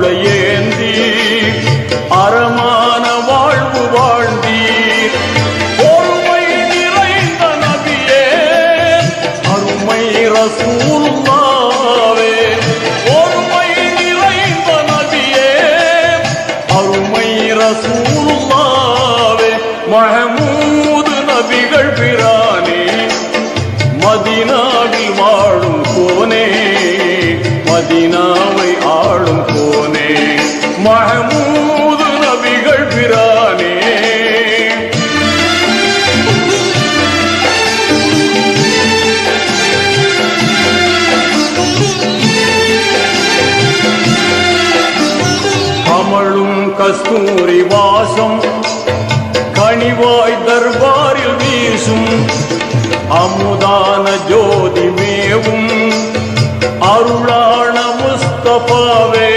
அருளை ஏந்தி அறமான வாழ்வு வாழ்ந்தீர். பொறுமை நிறைந்த நபியே அருமை ரசூலுல்லாவே, பொறுமை நிறைந்த நபியே அருமை ரசூலுல்லாவே, மஹமூது நபிகள் பிரானே மதீனாவில் வாழும் கோனே, மதீனாவை ஆளும் கோனே, மஹமூது நபிகள் பிரானே. கமழும் கஸ்தூரி வாசம் கனிவாய் தர்பாரில் வீசும், அமுதான ஜோதி மேவும் அருளான முஸ்தபாவே,